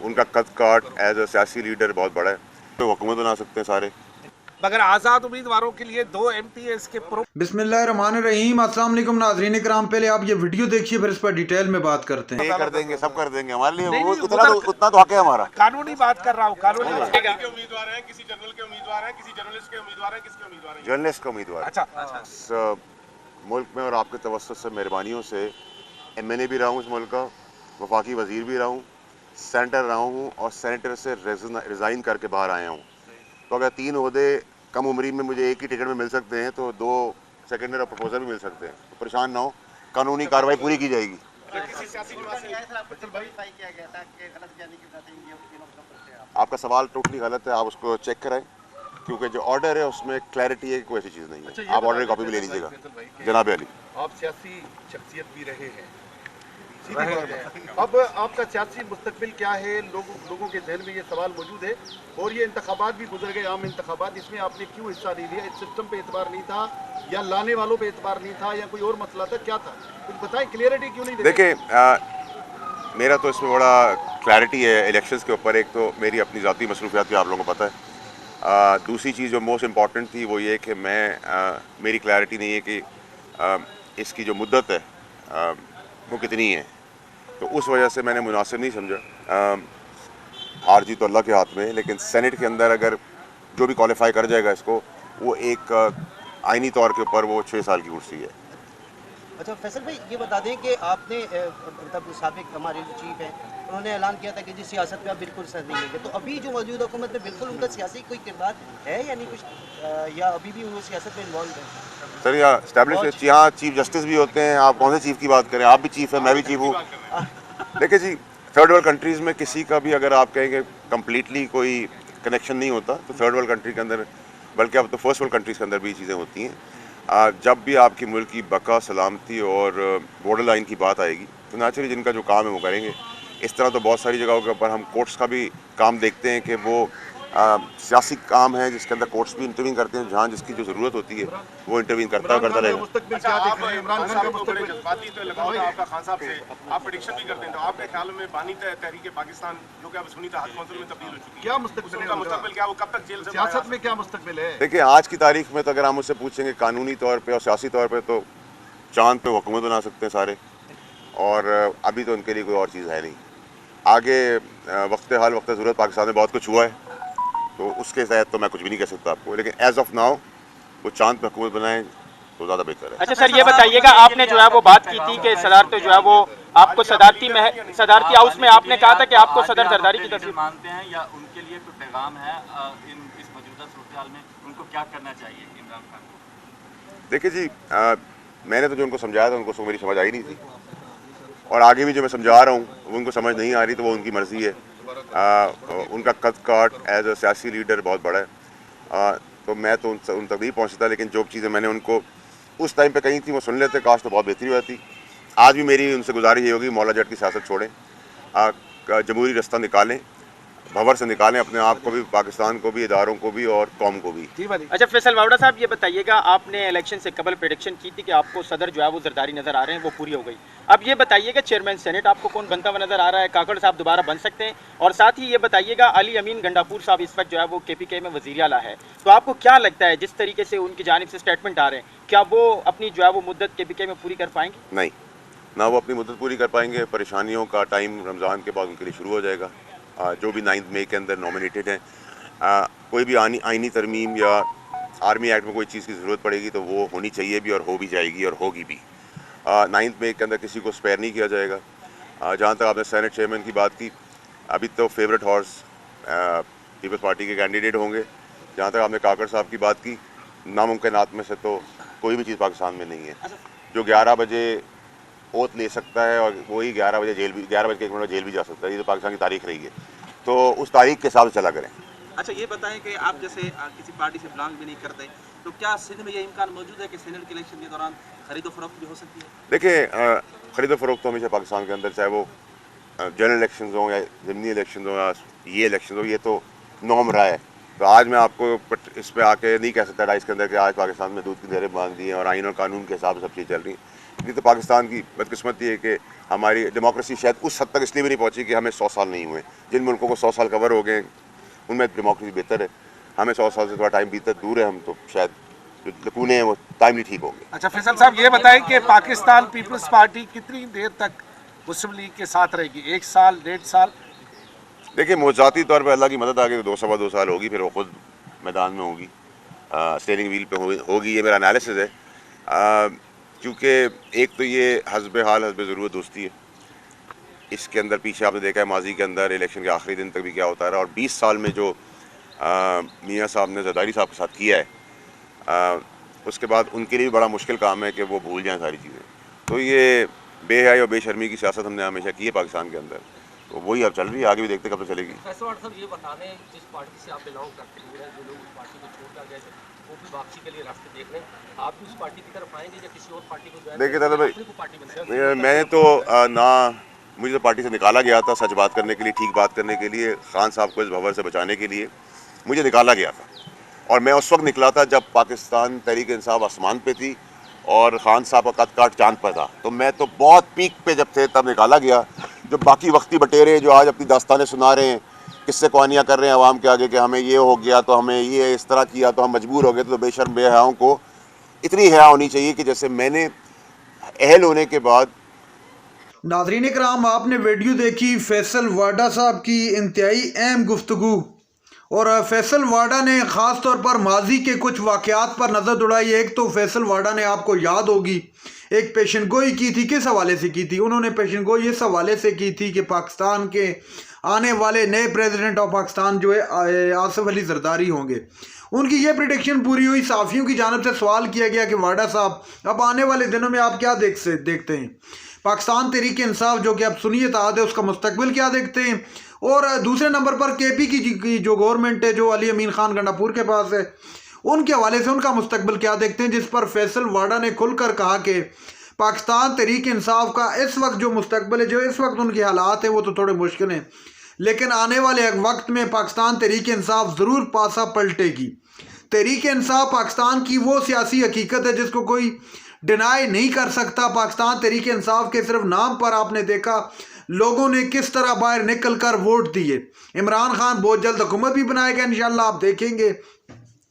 उनका कद काट एज अ सियासी लीडर बहुत बड़ा है, तो हुकूमत बना सकते हैं सारे। मगर आज़ाद उम्मीदवारों के लिए 2 MTS के बिस्मिल्लाहिर्रहमानिर्रहीम। अस्सलाम वालेकुम नाज़रीन इकराम, पहले आप ये वीडियो देखिए फिर इस पर डिटेल में बात करते हैं। ये कर देंगे, सब कर देंगे हमारे लिए, नहीं, वो नहीं, उतना तो हक है हमारा। कानूनी बात कर रहा हूँ, कानूनी के उम्मीदवार हैं, किसी जनरल के उम्मीदवार हैं, किसी जर्नलिस्ट के उम्मीदवार हैं, किसके उम्मीदवार हैं? जर्नलिस्ट का उम्मीदवार। अच्छा। इस मुल्क में और आपके तवज्जुह से, मेहरबानियों से MNA भी रहा हूँ इस मुल्क का, वफाकी वजीर भी रहा हूँ, सेनेटर रहा हूँ और सेनेटर से रिज़ाइन करके बाहर आया हूँ। तो अगर 3 ओहदे कम उम्री में मुझे एक ही टिकट में मिल सकते हैं तो 2 सेकेंडरी और प्रपोजल भी मिल सकते हैं। तो परेशान ना हो, कानूनी कार्रवाई पूरी की जाएगी। आपका सवाल टोटली गलत है, आप उसको चेक कराएं, क्योंकि जो ऑर्डर है उसमें क्लैरिटी है कि कोई ऐसी चीज़ नहीं है। आप ऑर्डर की कॉपी भी ले लीजिएगा। जनाब अली, आप सियासी शख्सियत भी रहे हैं, सीधी बात है। अब आपका सियासी मुस्तकबिल क्या है? लोगों के जहन में ये सवाल मौजूद है। और ये इंतखाबात भी गुजर गए, आम इंतखाबात, इसमें आपने क्यों हिस्सा नहीं लिया? इस सिस्टम पे एतबार नहीं था, या लाने वालों पे एतबार नहीं था, या कोई और मसला था? क्या था, कुछ बताएं, क्लियरिटी क्यों नहीं देते? देखिए, मेरा तो इसमें बड़ा क्लैरिटी है इलेक्शंस के ऊपर। एक तो मेरी अपनी ज़ाती मसरूफियात भी आप लोगों को पता है। दूसरी चीज़ जो मोस्ट इम्पॉर्टेंट थी वो ये कि मेरी क्लैरिटी नहीं है कि इसकी जो मुद्दत है वो कितनी है। तो उस वजह से मैंने मुनासिब नहीं समझा। हार जीत तो अल्लाह के हाथ में है, लेकिन सेनेट के अंदर अगर जो भी क्वालिफाई कर जाएगा इसको, वो एक आइनी तौर के ऊपर वो 6 साल की कुर्सी है। अच्छा फैसल भाई, ये बता दें कि आपने मतलब साबिक हमारे जो चीफ हैं उन्होंने ऐलान किया था कि जी सियासत में आप बिल्कुल सर नहीं लेंगे, तो अभी जो मौजूदा हुकूमत में बिल्कुल उनका सियासी कोई किरदार है या नहीं कुछ, या अभी भी वो सियासत में इन्वॉल्व है? सर यहाँ स्टैब्लिश, यहाँ चीफ जस्टिस भी होते हैं। आप कौन से चीफ की बात करें? आप भी चीफ हैं, मैं भी चीफ हूँ। देखिए जी, थर्ड वर्ल्ड कंट्रीज़ में किसी का भी अगर आप कहेंगे कम्प्लीटली कोई कनेक्शन नहीं होता, तो थर्ड वर्ल्ड कंट्री के अंदर, बल्कि अब तो फर्स्ट वर्ल्ड कंट्रीज़ के अंदर भी चीज़ें होती हैं। जब भी आपकी मुल्क की बका, सलामती और बॉर्डर लाइन की बात आएगी, तो नेचुरली जिनका जो काम है वो करेंगे। इस तरह तो बहुत सारी जगहों के ऊपर हम कोर्ट्स का भी काम देखते हैं कि वो सियासी काम है जिसके अंदर कोर्ट्स भी इंटरवीन करते हैं। जहाँ जिसकी जो ज़रूरत होती है वो इंटरवीन करता रहेगा। मुस्तकबिल क्या देख रहे हैं? इमरान खान का मुस्तकबिल जज्बाती तो लगाव था आपका खान साहब से, आप प्रेडिक्शन भी करते हैं, तो आपके ख्याल में बानी तहरीक पाकिस्तान जो कि अब सुनी तहत कौंसिल में तब्दील हो चुकी है, क्या मुस्तकबिल क्या, वो कब तक जेल से सियासत में क्या मुस्तकबिल है? देखिए, आज की तारीख में तो अगर हम मुझसे पूछेंगे कानूनी तौर पे और सियासी तौर पे, तो चांद पे हुकूमत बना सकते हैं सारे, और अभी तो उनके लिए कोई और चीज़ है नहीं। आगे वक्त हाल वक्त ज़रूरत पाकिस्तान में बहुत कुछ हुआ है, तो उसके तहत तो मैं कुछ भी नहीं कह सकता आपको, लेकिन एज ऑफ नाउ वो चांद पे हुकूमत बनाएं तो ज़्यादा बेहतर है। अच्छा सर, ये बताइएगा, आपने जो है वो बात की थी कि सदारत जो है वो आपको सदारती हाउस में आपने कहा था कि आपको सदर जरदारी की तरफ मानते हैं, या उनके लिए कोई पैगाम है इस मौजूदा सूरत में उनको क्या करना चाहिए इमरान खान को? देखिए जी, मैंने तो जो उनको समझाया था उनको मेरी समझ आई नहीं थी, और आगे भी जो मैं समझा रहा हूँ वो उनको समझ नहीं आ रही, तो वो उनकी मर्ज़ी है। उनका कद काट एज अ सियासी लीडर बहुत बड़ा है, तो मैं तो उन तक नहीं पहुँचता, लेकिन जो चीज़ें मैंने उनको उस टाइम पे कही थी वो सुन लेते, काश तो बहुत बेहतरी होती। आज भी मेरी उनसे गुजारिश ये होगी, मौला जट की सियासत छोड़ें, जमहूरी रास्ता निकालें, भंवर से निकालें अपने आप को भी, पाकिस्तान को भी, इदारों को भी और कौम को भी। अच्छा फैसल वावड़ा साहब, ये बताइएगा, आपने इलेक्शन से कबल प्रेडिक्शन की थी कि आपको सदर जो है वो जरदारी नजर आ रहे हैं, वो पूरी हो गई। अब ये बताइएगा, चेयरमैन सेनेट आपको कौन बनता हुआ नजर आ रहा है? काकड़ साहब दोबारा बन सकते हैं? और साथ ही ये बताइएगा, अली अमीन गंडापुर साहब इस वक्त जो है वो KPK में वज़ीर आला है, तो आपको क्या लगता है जिस तरीके से उनकी जानिब से स्टेटमेंट आ रहे हैं, क्या वो अपनी जो है वो मुद्दत KPK में पूरी कर पाएंगे? नहीं, ना वो अपनी मुद्दत पूरी कर पाएंगे। परेशानियों का टाइम रमज़ान के बाद उनके लिए शुरू हो जाएगा। जो भी 9 मई के अंदर नॉमिनेटेड हैं, कोई भी आइनी तरमीम या आर्मी एक्ट में कोई चीज़ की ज़रूरत पड़ेगी तो वो होनी चाहिए भी, और हो भी जाएगी और होगी भी। 9 मई के अंदर किसी को स्पेयर नहीं किया जाएगा। जहाँ तक आपने सेनेट चेयरमैन की बात की, अभी तो फेवरेट हॉर्स पीपल्स पार्टी के कैंडिडेट होंगे। जहाँ तक आपने काकड़ साहब की बात की, नामुमकिनात में से तो कोई भी चीज़ पाकिस्तान में नहीं है। जो 11 बजे ओथ ले सकता है और वही 11 बजे 11 बजे के 1 मिनट जेल भी जा सकता है, ये तो पाकिस्तान की तारीख रही है, तो उस तारीख के हिसाब से चला करें। अच्छा ये बताएं कि आप जैसे किसी पार्टी से बिलोंग भी नहीं करते, तो क्या सिंध में ये इम्कान मौजूद है कि सेनेट के इलेक्शन के दौरान खरीदो फरोख्त भी हो सकती है? देखिए, खरीदो फरोख्त तो हमेशा पाकिस्तान के अंदर, चाहे वो जनरल इलेक्शन हो या ज़मीनी इलेक्शन हो या ये इलेक्शन हो, ये तो नॉर्म रहा है। तो आज मैं आपको इस पर आके नहीं कह सकता डाइस के अंदर कि आज पाकिस्तान में दूध की दरें बांध दी हैं और आइन और कानून के हिसाब से सब चीज़ चल रही हैं। ये तो पाकिस्तान की बदकिस्मती है कि हमारी डेमोक्रेसी शायद उस हद तक इसलिए भी नहीं पहुंची कि हमें 100 साल नहीं हुए। जिन मुल्कों को 100 साल कवर हो गए उनमें डेमोक्रेसी बेहतर है, हमें 100 साल से थोड़ा टाइम बीता दूर है, हम तो शायद जो लकूने हैं वो टाइमली ठीक होंगे। अच्छा फैसल साहब ये बताएं कि पाकिस्तान पीपल्स पार्टी कितनी देर तक मुस्लिम लीग के साथ रहेगी, 1 साल 1.5 साल? देखिए मौज़ाती तौर पर अल्लाह की मदद आगे 2 सवा 2 साल होगी, फिर वो खुद मैदान में होगी, स्टीयरिंग व्हील पे होगी, ये मेरा एनालिसिस है। क्योंकि एक तो ये हस्ब हाल हस्ब ज़रूरत दोस्ती है, इसके अंदर पीछे आपने देखा है माजी के अंदर इलेक्शन के आखिरी दिन तक भी क्या होता रहा, और 20 साल में जो मियाँ साहब ने ज़रदारी साहब के साथ किया है, उसके बाद उनके लिए भी बड़ा मुश्किल काम है कि वो भूल जाएँ सारी चीज़ें। तो ये बेहयाई और बेशर्मी की सियासत हमने हमेशा की है पाकिस्तान के अंदर, तो वही अब चल रही है, आगे भी देखते कब तक चलेगी। फैसल साहब ये बता दें जिस पार्टी से आप बिलोंग करते हैं, जो लोग उस पार्टी को छोड़कर गए थे वो भी वापसी के लिए रास्ते देख रहे हैं, आप भी उस पार्टी की तरफ आएंगे या किसी और पार्टी को ज्वाइन? देखिए दादा भाई, पार्टी बन मैं तो ना, मुझे तो पार्टी से निकाला गया था सच बात करने के लिए, ठीक बात करने के लिए, खान साहब को इस भंवर से बचाने के लिए मुझे निकाला गया था, और मैं उस वक्त निकला था जब पाकिस्तान तहरीक इंसाफ आसमान पे थी और खान साहब का कद काट चांद पर था। तो मैं तो बहुत पीक पे जब थे तब निकाला गया। जो बाकी वक्ती बटेरे जो आज अपनी दास्तानें सुना रहे हैं, किससे कहानियाँ कर रहे हैं आवाम के आगे कि हमें ये हो गया तो हमें ये इस तरह किया तो हम मजबूर हो गए, तो बेशर्म बेहयाओं को इतनी हया होनी चाहिए कि जैसे मैंने अहल होने के बाद। नाज़रीन इकराम, आपने वीडियो देखी फैसल वाडा साहब की इंतहाई अहम गुफ्तगू, और फैसल वाडा ने ख़ास तौर पर माजी के कुछ वाक़यात पर नज़र दौड़ाई। एक तो फैसल वाडा ने, आपको याद होगी, एक पेशन गोई की थी, किस हवाले से की थी? उन्होंने पेशन गोई इस हवाले से की थी कि पाकिस्तान के आने वाले नए प्रेसिडेंट ऑफ पाकिस्तान जो है आसिफ अली जरदारी होंगे। उनकी ये प्रेडिक्शन पूरी हुई। साफ़ियों की जानब से सवाल किया गया कि वाडा साहब अब आने वाले दिनों में आप क्या देखते हैं? पाकिस्तान तहरीक इंसाफ जो कि अब सुन्नियत आद है, उसका मुस्तकबिल क्या देखते हैं? और दूसरे नंबर पर केपी की जो गवर्नमेंट है, जो अली अमीन खान गंडापुर के पास है, उनके हवाले से उनका मुस्तकबिल क्या देखते हैं? जिस पर फैसल वाडा ने खुलकर कहा कि पाकिस्तान तहरीक इंसाफ का इस वक्त जो मुस्तकबिल है, जो इस वक्त उनके हालात हैं, वो तो थोड़े मुश्किल हैं, लेकिन आने वाले वक्त में पाकिस्तान तहरीक इंसाफ ज़रूर पासा पलटेगी। तहरीक इंसाफ पाकिस्तान की वो सियासी हकीकत है जिसको कोई डिनाई नहीं कर सकता। पाकिस्तान तहरीक इंसाफ के सिर्फ नाम पर आपने देखा लोगों ने किस तरह बाहर निकल कर वोट दिए। इमरान खान बहुत जल्द हुकूमत भी बनाएगा इंशाल्लाह, आप देखेंगे,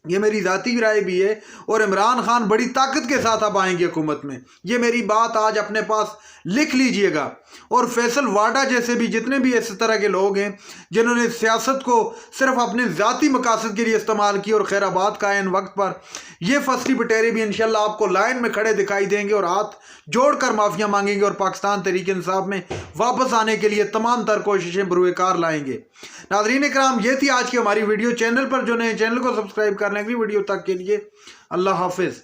ये मेरी ज़ाती राय भी है, और इमरान खान बड़ी ताकत के साथ अब आएंगे हुकूमत में। ये मेरी बात आज अपने पास लिख लीजिएगा। और फैसल वाडा जैसे भी जितने भी इस तरह के लोग हैं जिन्होंने सियासत को सिर्फ अपने ज़ाती मकासद के लिए इस्तेमाल किया और खैराबाद का इन वक्त पर, ये फसली बटेरे भी इंशाल्लाह आपको लाइन में खड़े दिखाई देंगे और हाथ जोड़कर माफ़िया मांगेंगे और पाकिस्तान तहरीक इंसाफ में वापस आने के लिए तमाम तर कोशिशें बरूएकार लाएंगे। नाज़रीन इकराम, ये थी आज की हमारी वीडियो। चैनल पर जो नए, चैनल को सब्सक्राइब करने की वीडियो तक के लिए अल्लाह हाफिज़।